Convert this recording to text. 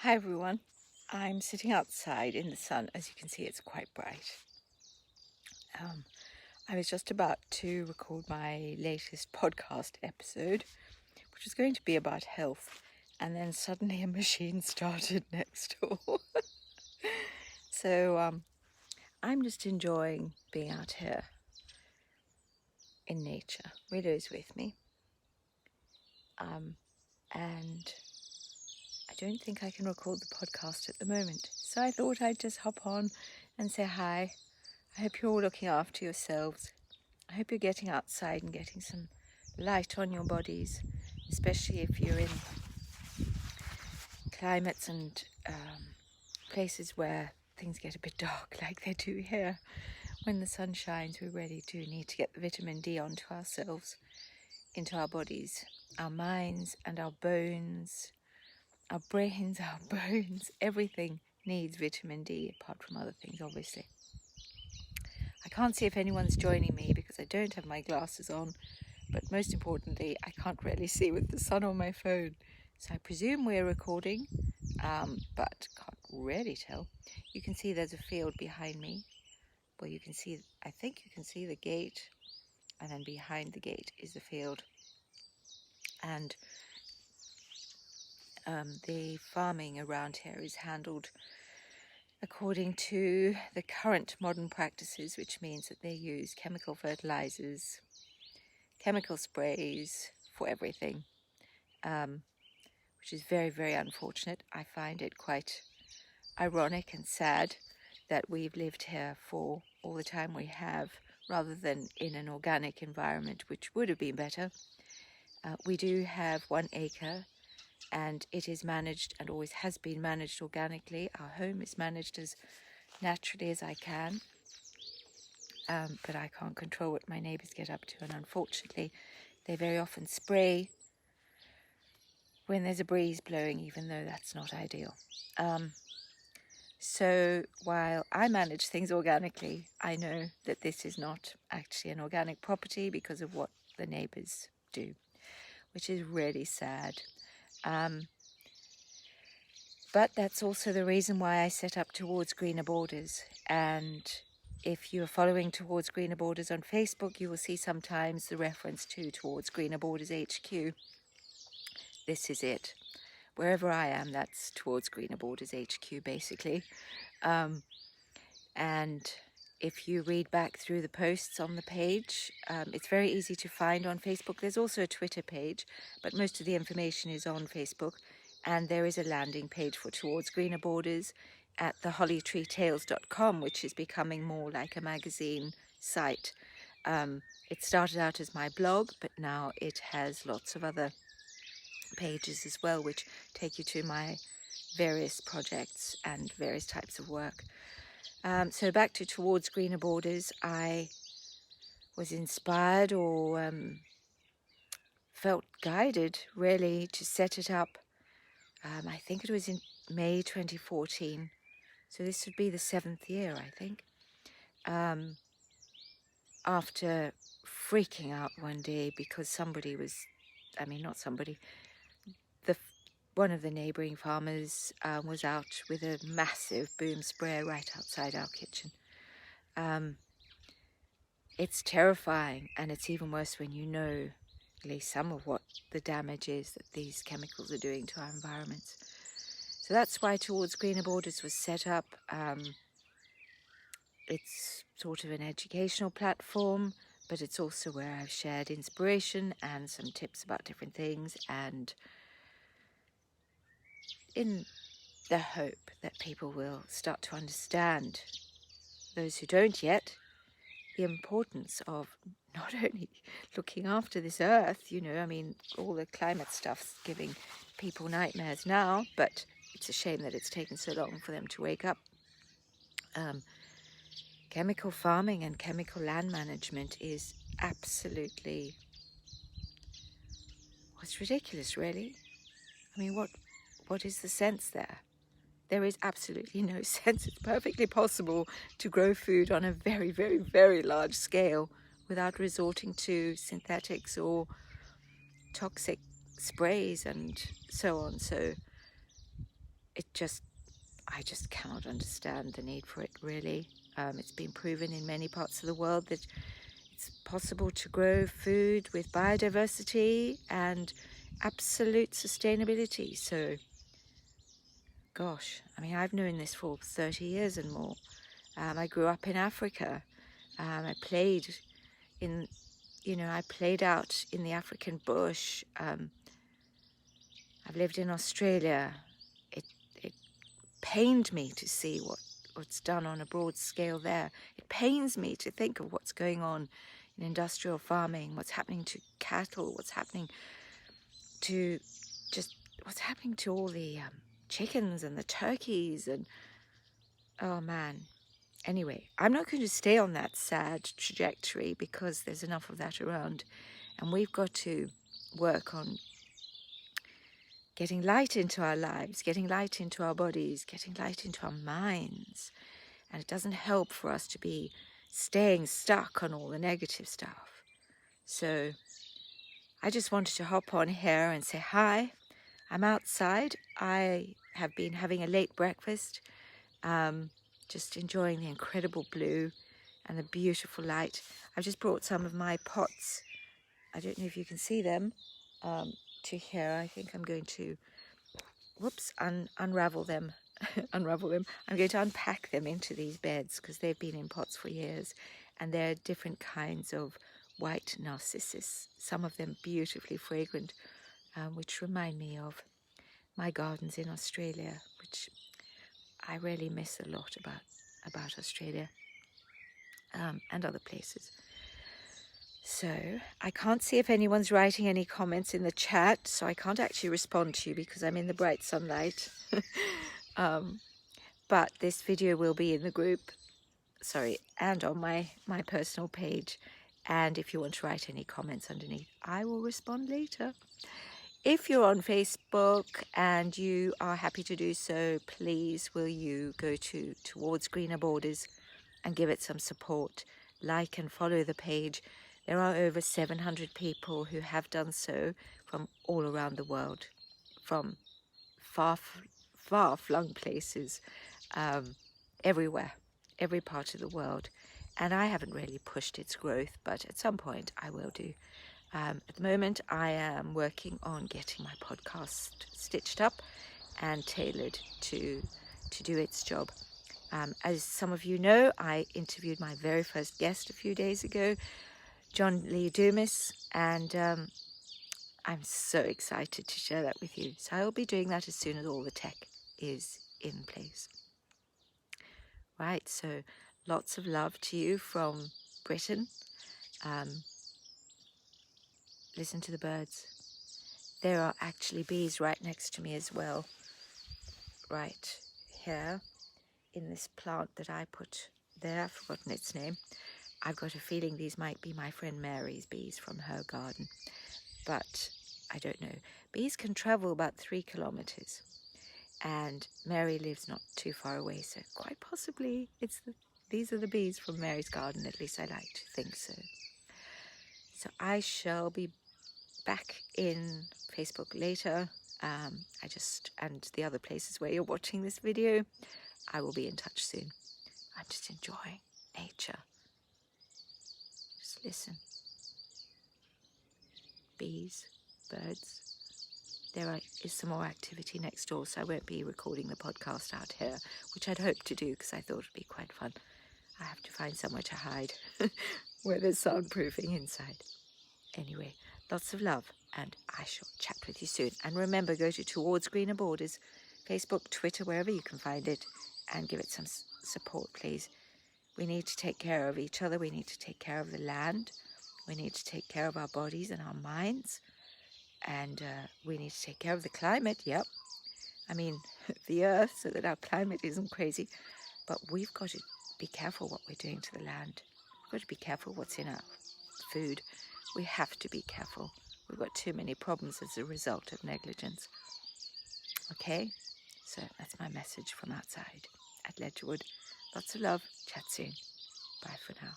Hi everyone, I'm sitting outside in the sun. As you can see, it's quite bright. I was just about to record my latest podcast episode, which was going to be about health, and then suddenly a machine started next door. So I'm just enjoying being out here in nature. Widow's with me, and I don't think I can record the podcast at the moment, so I thought I'd just hop on and say hi. I hope you're all looking after yourselves. I hope you're getting outside and getting some light on your bodies, especially if you're in climates and places where things get a bit dark like they do here. When the sun shines, we really do need to get the vitamin D onto ourselves, into our bodies, our minds and our bones, our brains, our bones. Everything needs vitamin D, apart from other things, obviously. I can't see if anyone's joining me because I don't have my glasses on, but most importantly, I can't really see with the sun on my phone. So I presume we're recording, but can't really tell. You can see there's a field behind me. Well, you can see, I think you can see the gate, and then behind the gate is the field. And the farming around here is handled according to the current modern practices, which means that they use chemical fertilizers, chemical sprays for everything, which is very, very unfortunate. I find it quite ironic and sad that we've lived here for all the time we have, rather than in an organic environment, which would have been better. We do have 1 acre, and it is managed and always has been managed organically. Our home is managed as naturally as I can, but I can't control what my neighbours get up to, and unfortunately they very often spray when there's a breeze blowing, even though that's not ideal. So while I manage things organically, I know that this is not actually an organic property because of what the neighbours do, which is really sad. But that's also the reason why I set up Towards Greener Borders. And if you're following Towards Greener Borders on Facebook, you will see sometimes the reference to Towards Greener Borders HQ. This is it. Wherever I am, that's Towards Greener Borders HQ, basically. And if you read back through the posts on the page, it's very easy to find on Facebook. There's also a Twitter page, but most of the information is on Facebook. And there is a landing page for Towards Greener Borders at thehollytreetales.com, which is becoming more like a magazine site. It started out as my blog, but now it has lots of other pages as well, which take you to my various projects and various types of work. So back to Towards Greener Borders, I was inspired or felt guided really to set it up. I think it was in May 2014, so this would be the 7th year, I think. After freaking out one day because somebody was, not somebody, one of the neighbouring farmers was out with a massive boom sprayer right outside our kitchen. It's terrifying, and it's even worse when you know at least some of what the damage is that these chemicals are doing to our environments. So that's why Towards Greener Borders was set up. It's sort of an educational platform, but it's also where I've shared inspiration and some tips about different things, and in the hope that people will start to understand, those who don't yet, the importance of not only looking after this earth, all the climate stuff's giving people nightmares now, but it's a shame that it's taken so long for them to wake up. Chemical farming and chemical land management is absolutely, it's ridiculous, really. What is the sense there? There is absolutely no sense. It's perfectly possible to grow food on a very, very, very large scale without resorting to synthetics or toxic sprays and so on. So I just cannot understand the need for it, really. It's been proven in many parts of the world that it's possible to grow food with biodiversity and absolute sustainability. So, gosh, I mean, I've known this for 30 years and more. I grew up in Africa. I played in, I played out in the African bush. I've lived in Australia. It pained me to see what's done on a broad scale there. It pains me to think of what's going on in industrial farming, what's happening to cattle, what's happening to all the chickens and the turkeys, and oh man. Anyway, I'm not going to stay on that sad trajectory because there's enough of that around, and we've got to work on getting light into our lives, getting light into our bodies, getting light into our minds. And it doesn't help for us to be staying stuck on all the negative stuff. So I just wanted to hop on here and say hi. I'm outside. I have been having a late breakfast, just enjoying the incredible blue and the beautiful light. I've just brought some of my pots. I don't know if you can see them, to here. I think I'm going to, unravel them. Unravel them. I'm going to unpack them into these beds because they've been in pots for years, and they're different kinds of white narcissus, some of them beautifully fragrant, which remind me of my gardens in Australia, which I really miss a lot about Australia, and other places. So I can't see if anyone's writing any comments in the chat, so I can't actually respond to you because I'm in the bright sunlight. But this video will be in the group, and on my personal page. And if you want to write any comments underneath, I will respond later. If you're on Facebook and you are happy to do so, please will you go to Towards Greener Borders and give it some support. Like and follow the page. There are over 700 people who have done so from all around the world, from far-flung places, everywhere, every part of the world. And I haven't really pushed its growth, but at some point I will do. At the moment, I am working on getting my podcast stitched up and tailored to do its job. As some of you know, I interviewed my very first guest a few days ago, John Lee Dumas, and I'm so excited to share that with you. So I'll be doing that as soon as all the tech is in place. Right, so lots of love to you from Britain. Listen to the birds. There are actually bees right next to me as well. Right here in this plant that I put there, I've forgotten its name. I've got a feeling these might be my friend Mary's bees from her garden, but I don't know. Bees can travel about 3 kilometers, and Mary lives not too far away, so quite possibly these are the bees from Mary's garden. At least I like to think so. So I shall be back in Facebook later. And the other places where you're watching this video, I will be in touch soon. I'm just enjoying nature. Just listen. Bees, birds. There is some more activity next door, so I won't be recording the podcast out here, which I'd hoped to do because I thought it'd be quite fun. I have to find somewhere to hide where there's soundproofing inside. Anyway, lots of love, and I shall chat with you soon. And remember, go to Towards Greener Borders, Facebook, Twitter, wherever you can find it, and give it some support, please. We need to take care of each other. We need to take care of the land. We need to take care of our bodies and our minds. And we need to take care of the climate, yep. I mean, the earth, so that our climate isn't crazy. But we've got to be careful what we're doing to the land. We've got to be careful what's in our food. We have to be careful. We've got too many problems as a result of negligence. Okay, so that's my message from outside at Ledgerwood. Lots of love. Chat soon. Bye for now.